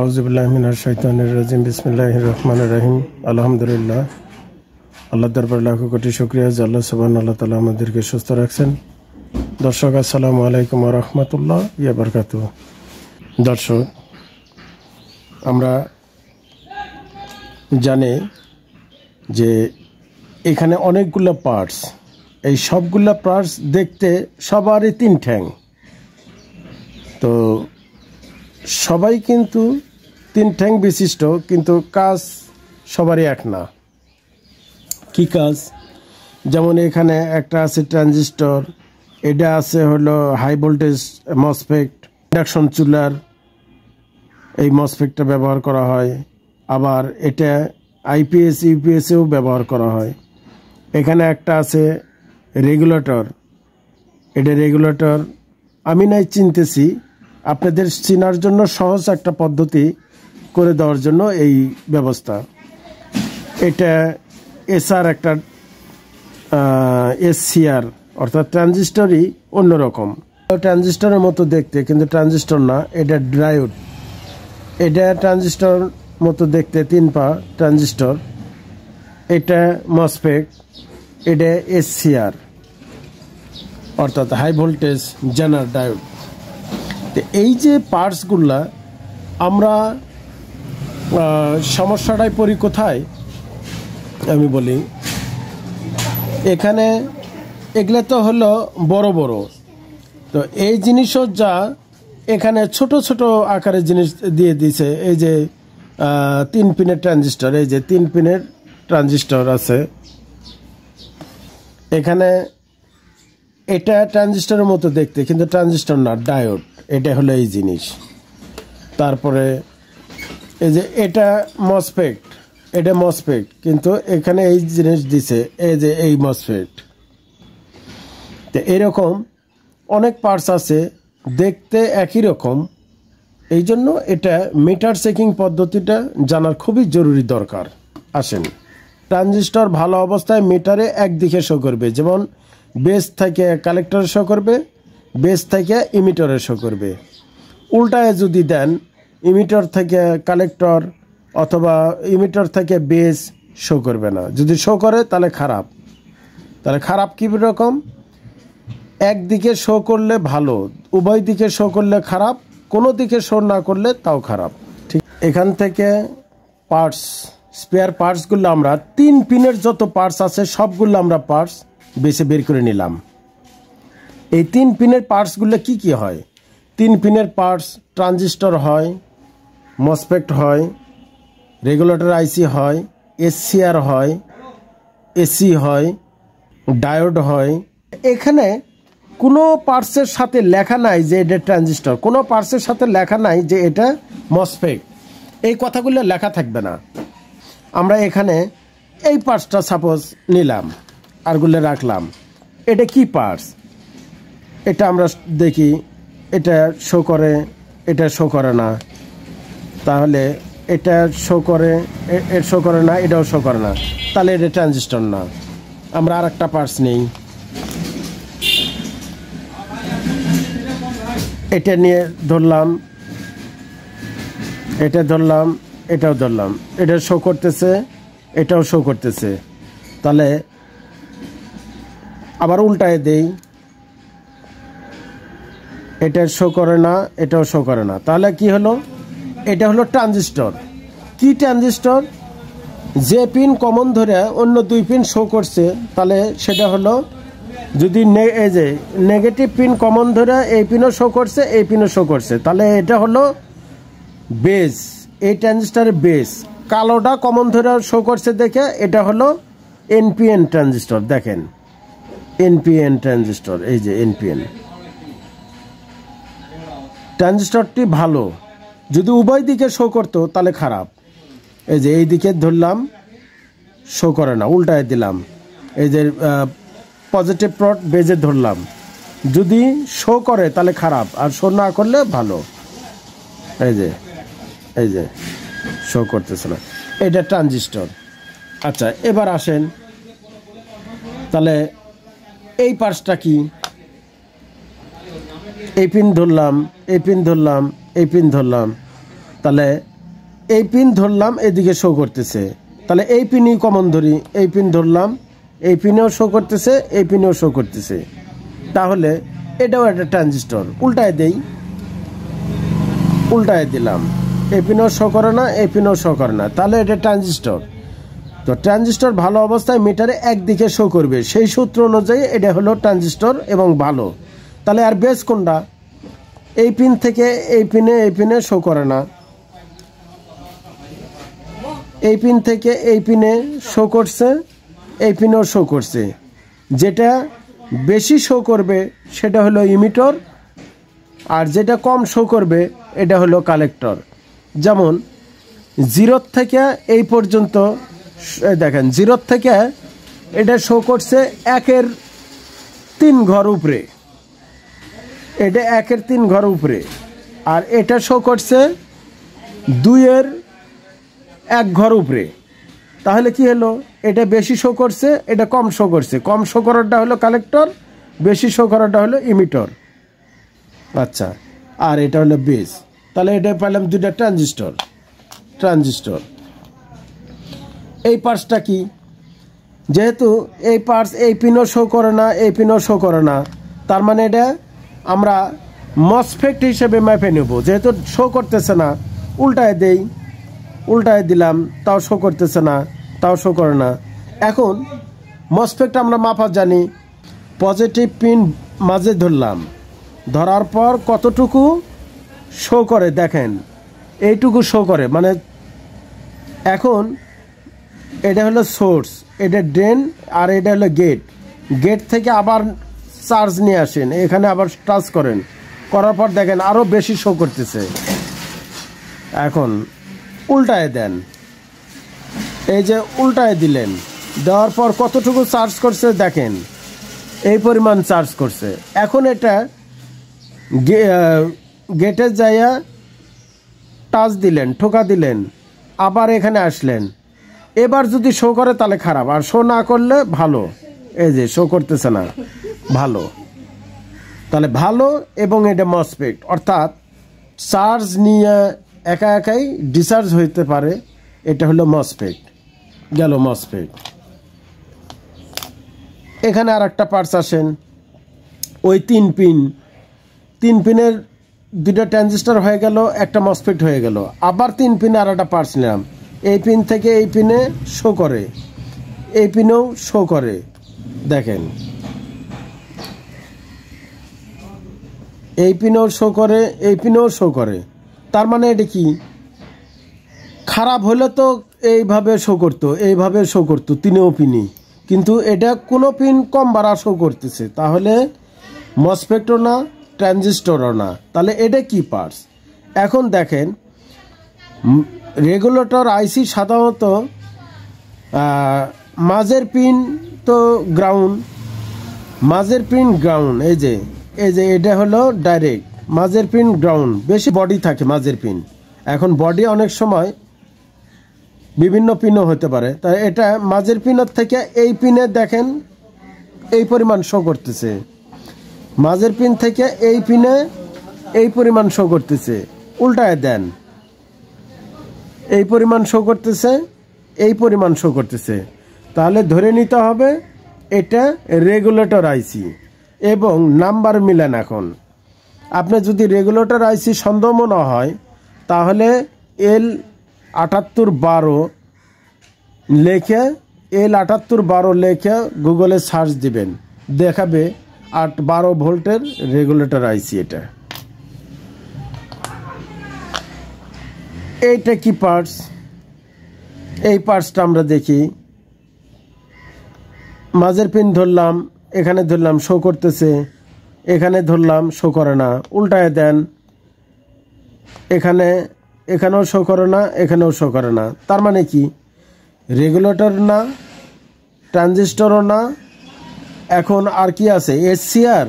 আউযুবিল্লাহি মিনাশ শাইতানির রাজিম বিসমিল্লাহির রহমানির রহিম আলহামদুলিল্লাহ। আল্লাহ দরবার লাখ কোটি শুকরিয়া যে আল্লাহ সুবহানাহু ওয়া তাআলা আমাদেরকে সুস্থ রাখছেন। দর্শক আসসালামু আলাইকুম ওয়া রাহমাতুল্লাহি ওয়া বারাকাতুহু। দর্শক, আমরা জানি যে এখানে অনেকগুলো পার্টস, এই সবগুলো পার্টস দেখতে সবারই তিন ঠ্যাং, তো সবাই কিন্তু তিন ঠ্যাং বিশিষ্ট, কিন্তু কাজ সবারই এক না। কি কাজ? যেমন এখানে একটা আছে ট্রানজিস্টর, এটা আছে হলো হাই ভোল্টেজ মসফেট, ইন্ডাকশন চুলার এই মসফেটটা ব্যবহার করা হয়, আবার এটা আইপিএস ইউপিএসেও ব্যবহার করা হয়। এখানে একটা আছে রেগুলেটর, এটা রেগুলেটর আমি নাই চিনতেছি, আপনাদের চেনার জন্য সহজ একটা পদ্ধতি করে দেওয়ার জন্য এই ব্যবস্থা। এটা এসআর একটা এসসিআর, অর্থাৎ ট্রানজিস্টরই অন্যরকম, ট্রানজিস্টরের মতো দেখতে কিন্তু ট্রানজিস্টর না, এটা ডায়োড। এটা ট্রানজিস্টর মতো দেখতে, 3 পা ট্রানজিস্টর। এটা মসফেট, এটা এসসিআর অর্থাৎ হাই ভোল্টেজ জেনার ডায়োড। এই যে পার্টসগুলা, আমরা সমস্যাটাই পড়ি কোথায় আমি বলি, এখানে এগুলো তো হলো বড় বড়, তো এই জিনিসও যা এখানে ছোট ছোট আকারের জিনিস দিয়ে দিছে। এই যে 3 পিনের ট্রানজিস্টর, এই যে 3 পিনের ট্রানজিস্টর আছে এখানে। এটা ট্রানজিস্টরের মতো দেখতে কিন্তু ট্রানজিস্টর না, ডায়োড। এটা হলো এই জিনিস। তারপরে এই যে এটা মসফেট, এটা মসফেট, কিন্তু এখানে এই জিনিস দিছে, এই যে এই মসফেট। তো এরকম অনেক পার্টস আছে দেখতে একই রকম, এই জন্য এটা মিটার চেকিং পদ্ধতিটা জানার খুবই জরুরি দরকার। আসেন, ট্রানজিস্টর ভালো অবস্থায় মিটারে একদিকে শো করবে, যেমন বেস থেকে কালেক্টরে শো করবে, বেস থেকে ইমিটরে শো করবে। উল্টায় যদি দেন, ইমিটর থেকে কালেক্টর অথবা ইমিটর থেকে বেস শো করবে না। যদি শো করে তাহলে খারাপ। তাহলে খারাপ কী রকম? একদিকে শো করলে ভালো, উভয় দিকে শো করলে খারাপ, কোনো দিকে শো না করলে তাও খারাপ। ঠিক এখান থেকে পার্টস, স্পেয়ার পার্টসগুলো আমরা 3 পিনের যত পার্টস আছে সবগুলো আমরা পার্টস বেছে বের করে নিলাম। এই 3 পিনের পার্টসগুলো কি কি হয়? 3 পিনের পার্টস ট্রানজিস্টর হয়, মসফেট হয়, রেগুলেটর আইসি হয়, এসসিআর হয়, এসি হয়, ডায়োড হয়। এখানে কোনো পার্টসের সাথে লেখা নাই যে এটা ট্রানজিস্টর, কোনো পার্টসের সাথে লেখা নাই যে এটা মসফেট। এই কথাগুলো লেখা থাকবে না। আমরা এখানে এই পার্টসটা সাপোজ নিলাম, আরগুলো রাখলাম। এটা কি পার্টস? এটা আমরা দেখি, এটা শো করে, এটা শো করে না। তাহলে এটা শো করে, এর শো করে না, এটাও শো করে না, তাহলে এটা ট্রানজিস্টর না। আমরা আর একটা পার্টস নেই, এটা নিয়ে ধরলাম, এটা ধরলাম, এটাও ধরলাম, এটা শো করতেছে, এটাও শো করতেছে। তাহলে আবার উল্টায় দেই, এটা শো করে না, এটাও শো করে না। তাহলে কি হলো? এটা হলো ট্রানজিস্টর। কি ট্রানজিস্টর? যে পিন কমন ধরে অন্য 2 পিন শো করছে, তাহলে সেটা হলো, যদি এই যে নেগেটিভ পিন কমন ধরে এই পিনও শো করছে, এই পিনও শো করছে, তাহলে এটা হলো বেস। এই ট্রানজিস্টরের বেস। কালোটা কমন ধরে শো করছে দেখে এটা হলো এনপিএন ট্রানজিস্টর। দেখেন, এনপিএন ট্রানজিস্টর, এই যে এনপিএন ট্রানজিস্টরটি ভালো। যদি উভয় দিকে শো করতো তাহলে খারাপ। এই যে এই দিকে ধরলাম, শো করে না, উল্টায় দিলাম, এই যে পজিটিভ প্রট বেজে ধরলাম, যদি শো করে তাহলে খারাপ, আর শো না করলে ভালো। এই যে শো করতেছে না, এটা ট্রানজিস্টর। আচ্ছা, এবার আসেন, তাহলে এই পার্টসটা কি? এই পিন ধরলাম, এই পিন ধরলাম, এই পিন ধরলাম, তাহলে এই পিন ধরলাম, এদিকে শো করতেছে, তাহলে এই পিনই কমন ধরি, এই পিন ধরলাম, এই পিনেও শো করতেছে, এই পিনেও শো করতেছে, তাহলে এটাও একটা ট্রানজিস্টর। উল্টায় দেই, উল্টায় দিলাম, এই পিনেও শো করে না, এই পিনেও শো করে না, তাহলে এটা ট্রানজিস্টর। তো ট্রানজিস্টর ভালো অবস্থায় মিটারে একদিকে শো করবে, সেই সূত্র অনুযায়ী এটা হলো ট্রানজিস্টর এবং ভালো। তাহলে আর বেস কোনটা? এই পিন থেকে এই পিনে শো করে না, এই পিন থেকে এই পিনে শো করছে, এই পিনেও শো করছে। যেটা বেশি শো করবে সেটা হলো ইমিটর, আর যেটা কম শো করবে এটা হলো কালেক্টর। যেমন 0 থেকে এই পর্যন্ত দেখেন, 0 থেকে এটা শো করছে 1/3 ঘর উপরে, এটা 1/3 ঘর উপরে, আর এটা শো করছে 2/1 ঘর উপরে। তাহলে কি হলো? এটা বেশি শো করছে, এটা কম শো করছে। কম শো করাটা হলো কালেক্টর, বেশি শো করাটা হলো ইমিটর। আচ্ছা, আর এটা হলো বেস। তাহলে এটা পেলাম দুইটা ট্রানজিস্টর। এই পার্টসটা কি? যেহেতু এই পার্টস এই পিনও শো করে না, এই পিনও শো করে না, তার মানে এটা আমরা মসফেট হিসেবে মাপে নেব। যেহেতু শো করতেছে না, উল্টায় দেই, উল্টায় দিলাম, তাও শো করতেছে না, তাও শো করে না। এখন মসফেট আমরা মাপা জানি, পজিটিভ পিন মাঝে ধরলাম, ধরার পর কতটুকু শো করে দেখেন, এইটুকু শো করে। মানে এখন এটা হলো সোর্স, এটা ড্রেন, আর এটা হলো গেট থেকে আবার চার্জ নিয়ে আসেন, এখানে আবার টাচ করেন, করার পর দেখেন আরও বেশি শো করতেছে। এখন উল্টায় দেন, এই যে উল্টায় দিলেন, দেওয়ার পর কতটুকু চার্জ করছে দেখেন, এই পরিমাণ চার্জ করছে। এখন এটা গেটে যাইয়া টাচ দিলেন, ঠোকা দিলেন, আবার এখানে আসলেন, এবার যদি শো করে তাহলে খারাপ, আর শো না করলে ভালো। এই যে শো করতেছে না, ভালো। তাহলে ভালো, এবং এটা মসফেট, অর্থাৎ চার্জ নিয়ে একা একাই ডিসচার্জ হইতে পারে, এটা হলো মসফেট। গেল মসফেট। এখানে আর একটা পার্টস আসেন, ওই 3 পিনের দুইটা ট্রানজিস্টর হয়ে গেল, একটা মসফেট হয়ে গেল। আবার 3 পিনে আর একটা পার্টস নিলাম, এই পিন থেকে এই পিনে শো করে, এই পিনেও শো করে, দেখেন এই পিনেও শো করে, এই পিনেও শো করে। তার মানে এটা কি? খারাপ হলে তো এইভাবে শো করতো, এইভাবে শো করতো, 3 পিনই, কিন্তু এটা কোনো পিন কম বাড়া শো করতেছে, তাহলে মসফেটও না, ট্রানজিস্টরও না। তাহলে এটা কি পার্টস? এখন দেখেন, রেগুলেটর আইসি সাধারণত মাঝের পিন তো গ্রাউন্ড, মাঝের পিন গ্রাউন্ড, এই যে এটা হলো ডাইরেক্ট মাঝের পিন গ্রাউন্ড, বেশি বডি থাকে মাঝের পিন। এখন বডি অনেক সময় বিভিন্ন পিনও হতে পারে, তাই এটা মাঝের পিনের থেকে এই পিনে দেখেন এই পরিমাণ শো করতেছে, মাঝের পিন থেকে এই পিনে এই পরিমাণ শো করতেছে। উল্টায় দেন, এই পরিমাণ শো করতেছে, এই পরিমাণ শো করতেছে, তাহলে ধরে নিতে হবে এটা রেগুলেটর আইসি এবং নাম্বার মিলেন। এখন আপনি যদি রেগুলেটর আইসি সন্দেহ মনে হয়, তাহলে L7812 লেখে, L7812 লেখে গুগলে সার্চ দিবেন, দেখাবে 12 ভোল্টের রেগুলেটর আইসি। এইটা কি পার্টস? এই পার্টসটা আমরা দেখি, মাঝের পিন ধরলাম, এখানে ধরলাম, শো করতেছে, এখানে ধরলাম, শো করে না, উল্টায় দেন, এখানেও শো করে না, এখানেও শো করে না। তার মানে কি? রেগুলেটর না, ট্রানজিস্টরও না, এখন আর কি আছে? এসসিআর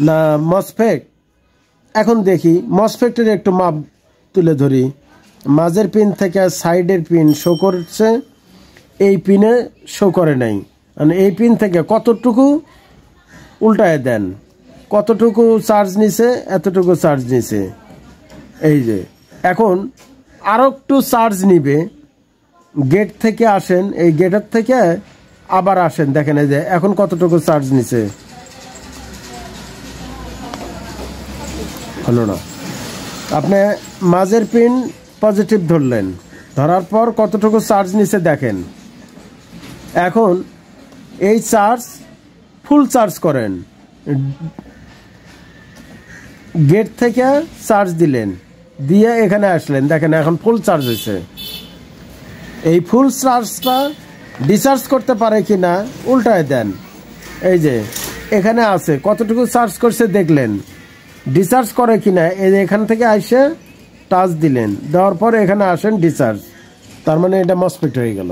না মসফেট? এখন দেখি মসফেটের একটু মাপ তুলে ধরি। মাঝের পিন থেকে সাইডের পিন শো করছে, এই পিনে শো করে নাই, মানে এই পিন থেকে কতটুকু উল্টায় দেন, কতটুকু চার্জ নিছে, এতটুকু চার্জ নিছে, এই যে এখন আরও একটু চার্জ নিবে, গেট থেকে আসেন, এই গেটের থেকে আবার আসেন, দেখেন এই যে এখন কতটুকু চার্জ নিছে, হলো না। আপনি মাঝের পিন পজিটিভ ধরলেন, ধরার পর কতটুকু চার্জ নিছে দেখেন। এখন এই চার্জ ফুল চার্জ করেন, গেট থেকে চার্জ দিলেন, দিয়ে এখানে আসলেন, দেখেন এখন ফুল চার্জ হয়েছে। এই ফুল চার্জটা ডিসচার্জ করতে পারে কি না উল্টায় দেন, এই যে এখানে আছে কতটুকু চার্জ করছে দেখলেন, ডিসচার্জ করে কি না, এই যে এখান থেকে আসে টাচ দিলেন, দেওয়ার পর এখানে আসেন ডিসচার্জ, তার মানে এটা মসফেট হয়ে গেল।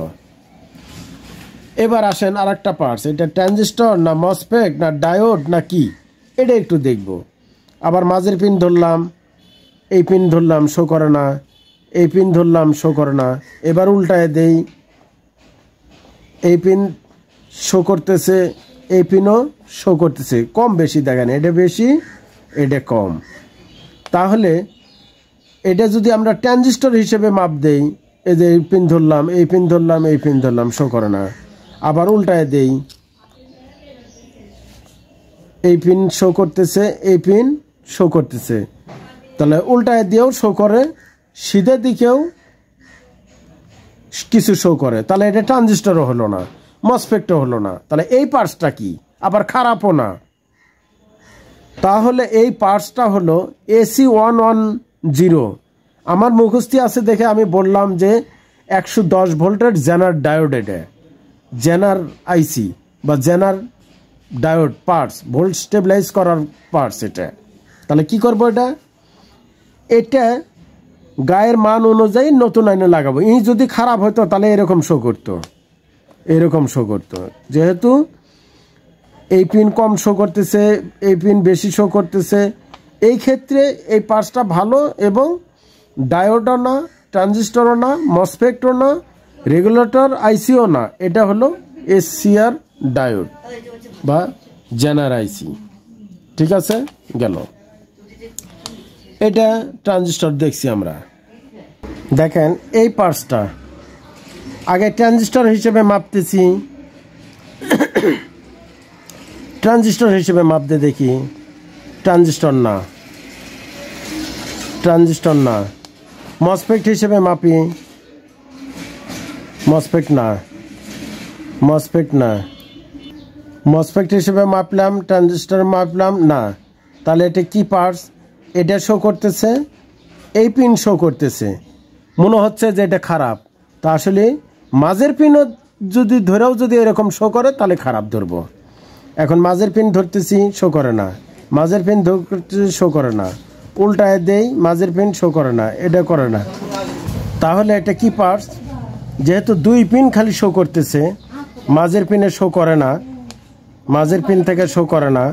এবার আসেন আর একটা পার্টস, এটা ট্রানজিস্টর না মসফেট না ডায়োড না কি, এটা একটু দেখব। আবার মাঝের পিন ধরলাম, এই পিন ধরলাম, শো করে না, এই পিন ধরলাম, শো করে না। এবার উল্টায় দেই, এই পিন শো করতেছে, এই পিনও শো করতেছে, কম বেশি দেখেন, এটা বেশি এটা কম। তাহলে এটা যদি আমরা ট্রানজিস্টর হিসেবে মাপ দেই, এই যে এই পিন ধরলাম, এই পিন ধরলাম, এই পিন ধরলাম, শো করে না। আবার উল্টায় দেই, এই পিন শো করতেছে, এই পিন শো করতেছে, তাহলে উল্টায় দিয়েও শো করে, সিধে দিকেও কিছু শো করে, তাহলে এটা ট্রানজিস্টরও হলো না, মসফেটও হলো না। তাহলে এই পার্টসটা কি, আবার খারাপও না। তাহলে এই পার্টসটা হলো AC 110। আমার মুখস্থি আছে দেখে আমি বললাম যে 110 ভোল্টের জেনার ডায়োড, এটা জেনার আইসি বা জেনার ডায়োড পার্টস, ভোল্ট স্টেবিলাইজ করার পার্টস এটা। তাহলে কি করব, এটা গায়ের মান অনুযায়ী নতুন আইনে লাগাবো। এই যদি খারাপ হতো তাহলে এরকম শো করতো, এরকম শো করতো। যেহেতু এই পিন কম শো করতেছে, এই পিন বেশি শো করতেছে, এই ক্ষেত্রে এই পার্টসটা ভালো এবং ডায়োডও না, ট্রানজিস্টরও না, মসফেটও না, রেগুলেটর আইসিও না, এটা হলো SCR ডায়োড বা জেনার আইসি। ঠিক আছে, গেল। এটা ট্রানজিস্টর দেখছি আমরা। দেখেন এই পার্টসটা আগে ট্রানজিস্টর হিসেবে মাপতেছি, ট্রানজিস্টর হিসেবে মাপতে দেখি, ট্রানজিস্টর না, ট্রানজিস্টর না। মসফেট হিসেবে মাপি, মসফেট না, মসফেট না। মসফেট হিসেবে মাপলাম, ট্রানজিস্টর মাপলাম না। তাহলে এটা কি পার্টস, এটা শো করতেছে, এই পিন শো করতেছে, মনে হচ্ছে যে এটা খারাপ। তা আসলে মাঝের পিনও যদি ধরেও যদি এরকম শো করে তাহলে খারাপ ধরবো। এখন মাঝের পিন ধরতেছি, শো করে না, মাঝের পিন ধরতেছি, শো করে না, উল্টায় দেই, মাঝের পিন শো করে না, এটা করে না। তাহলে এটা কি পার্টস, যেহেতু দুই পিন খালি শো করতেছে, মাঝের পিনে শো করে না, মাঝের পিন থেকে শো করে না,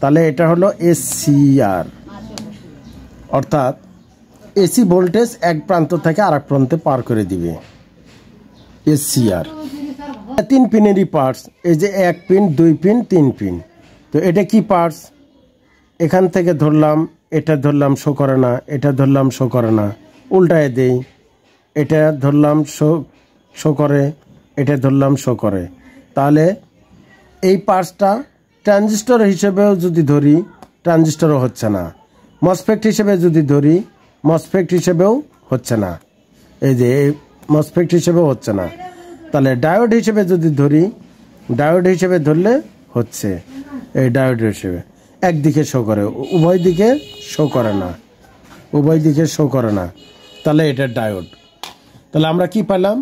তাহলে এটা হলো SCR, অর্থাৎ এসি ভোল্টেজ এক প্রান্ত থেকে আরেক প্রান্তে পার করে দিবে, SCR। তিন পিনেরই পার্টস, এই যে এক পিন, দুই পিন, তিন পিন। তো এটা কি পার্টস, এখান থেকে ধরলাম, এটা ধরলাম, শো করে না, এটা ধরলাম, শো করে না, উল্টায় দেই, এটা ধরলাম, শো করে, এটা ধরলাম, শো করে। তাহলে এই পার্টসটা ট্রানজিস্টর হিসেবেও যদি ধরি, ট্রানজিস্টরও হচ্ছে না, মসফেট হিসেবে যদি ধরি, মসফেট হিসেবেও হচ্ছে না, এই যে মসফেট হিসেবেও হচ্ছে না। তাহলে ডায়োড হিসেবে যদি ধরি, ডায়োড হিসেবে ধরলে হচ্ছে, এই ডায়োড হিসেবে একদিকে শো করে, উভয় দিকে শো করে না, উভয় দিকে শো করে না, তাহলে এটা ডায়োড। তাহলে আমরা কি পেলাম,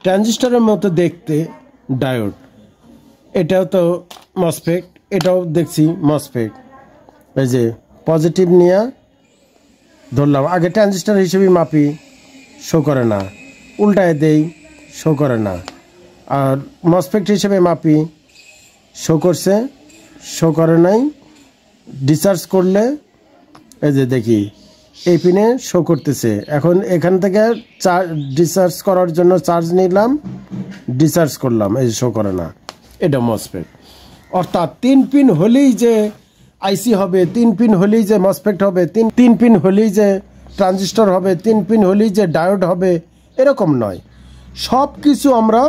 ট্রানজিস্টরের মতো দেখতে ডায়োড, এটাও তো মসফেট, এটাও দেখছি মসফেট। এই যে পজিটিভ নিয়ে ধরলাম, আগে ট্রানজিস্টর হিসেবে মাপি, শো করে না, উল্টায় দেই, শো করে না। আর মসফেট হিসেবে মাপি, শো করছে, শো করে নাই, ডিসচার্জ করলে এই যে দেখি এই পিনে শো করতেছে। এখন এখান থেকে ডিসচার্জ করার জন্য চার্জ নিলাম, ডিসচার্জ করলাম, এই শো করে না, এটা মসফেট। অর্থাৎ তিন পিন হলেই যে আইসি হবে, তিন পিন হলেই যে মসফেট হবে, তিন পিন হলেই যে ট্রানজিস্টর হবে, 3 পিন হলেই যে ডায়োড হবে এরকম নয়। সব কিছু আমরা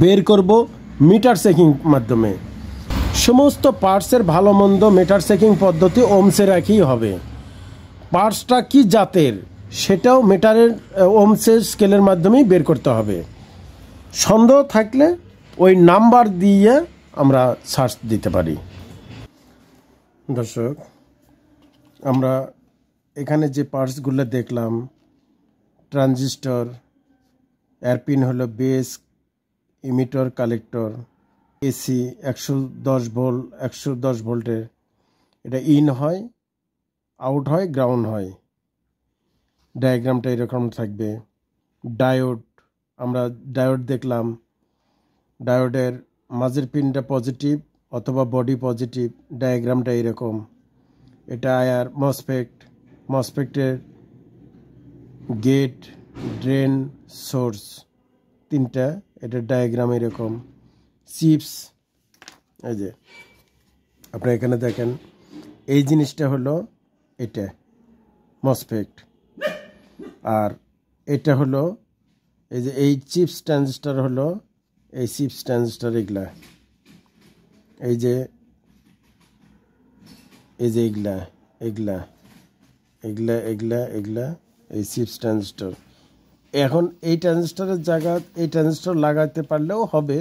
বের করব মিটার চেকিং মাধ্যমে। সমস্ত পার্টসের ভালো মন্দ মিটার চেকিং পদ্ধতি ওমসে রাখেই হবে। পার্টসটা কি জাতের সেটাও মিটারের ওমসের স্কেলের মাধ্যমেই বের করতে হবে। সন্দেহ থাকলে ওই নাম্বার দিয়ে আমরা সার্চ দিতে পারি। দর্শক, আমরা এখানে যে পার্টসগুলো দেখলাম, ট্রানজিস্টর, এয়ারপিন হলো base, emitter, collector, AC 110 volt 110 ভোল্টের, এটা ইন হয়, আউট হয়, গ্রাউন্ড হয়। ডায়াগ্রামটা এরকম থাকবে। ডায়োড, আমরা ডায়োড দেখলাম, ডায়োডের মাঝের পিনটা পজিটিভ অথবা বডি পজিটিভ, ডায়াগ্রামটা এরকম। এটা আয়ার মসফেট, মসফেটের গেট, ড্রেন, সোর্স, তিনটা, এটা ডায়াগ্রাম এরকম। চিপস, এই যে আপনারা এখানে দেখেন, এই জিনিসটা হলো এটা মসফেট, আর এটা হলো এই যে এই চিপস ট্রানজিস্টার হলো এই চিপস ট্রানজিস্টার, এগুলা এই যে এগুলা এগুলা এগুলা এগুলা এগুলা এই চিপস ট্রানজিস্টার। এখন এই ট্রানজিস্টারের জায়গা এই ট্রানজিস্টার লাগাতে পারলেও হবে,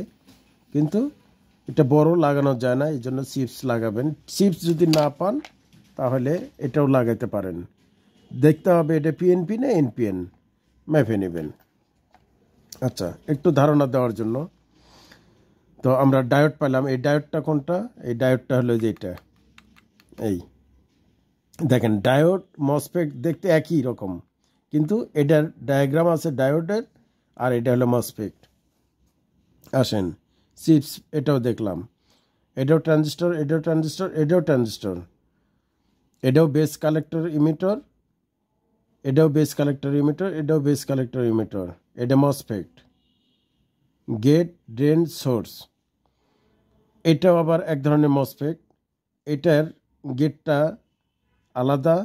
কিন্তু এটা বড় লাগানো যায় না, এই জন্য চিপস লাগাবেন। চিপস যদি না পান তাহলে এটাও লাগাতে পারেন। দেখতে হবে এটা পিএনপি না এনপিএন, মেপে নেবেন। আচ্ছা, একটু ধারণা দেওয়ার জন্য তো আমরা ডায়োড পেলাম। এই ডায়োডটা কোনটা? এই ডায়োডটা হলো যেটা, এই দেখেন ডায়োড মসফেট দেখতে একই রকম, কিন্তু এটার ডায়াগ্রাম আছে ডায়োডের, আর এটা হলো মসফেট। আসেন, চিপস এটাও দেখলাম, এটাও ট্রানজিস্টর, এটাও ট্রানজিস্টর, এটাও ট্রানজিস্টর, এটাও বেস কালেক্টর ইমিটর, এটাও বেস কালেক্টর ইমিটর, এটাও বেস কালেক্টর ইমিটর, এটা মসফেট। গেট, ড্রেন, সোর্স, এটাও আবার এক ধরনের মসফেট। এটার গেটটা আলাদা,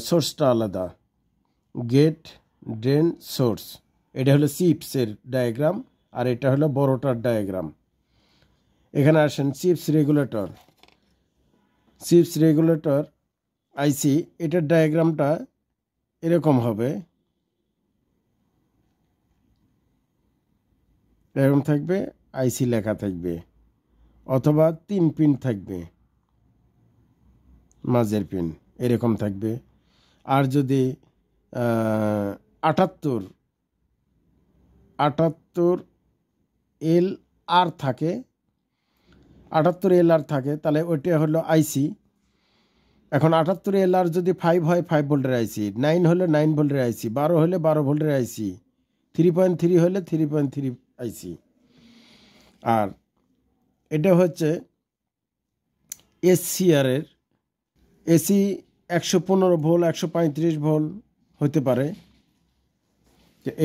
সোর্সটা আলাদা। গেট, ড্রেন, সোর্স, এটা হলো চিপসের ডায়াগ্রাম, আর এটা হলো বড়টার ডায়াগ্রাম। এখানে আসেন চিপস রেগুলেটর। চিপস রেগুলেটর আইসি, এটার ডায়াগ্রামটা এরকম হবে, এরকম থাকবে, আইসি লেখা থাকবে, অথবা 3 পিন থাকবে, মাঝের পিন এরকম থাকবে। আর যদি 78 এল আর থাকে, 78 এল আর থাকে, তাহলে ওইটা হলো আইসি। এখন 78 এল আর যদি 5 হয় 5 ভোল্টের আইসি, 9 হলে 9 ভোল্টের আইসি, 12 হলে 12 ভোল্টের আইসি, 3.3 হলে 3.3 আইসি। আর এটা হচ্ছে এসসিআরের, এসি 115 ভোল্ট 135 ভোল্ট হতে পারে।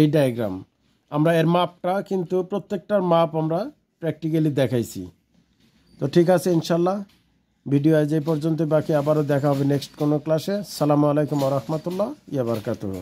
এই ডায়াগ্রাম আমরা এর মাপটা কিন্তু প্রত্যেকটার মাপ আমরা প্র্যাকটিক্যালি দেখাইছি। তো ঠিক আছে, ইনশাল্লাহ ভিডিও আজ এই পর্যন্ত, বাকি আবারও দেখা হবে নেক্সট কোনো ক্লাসে। আসসালামু আলাইকুম ওয়া রাহমাতুল্লাহি ওয়া বারাকাতুহু।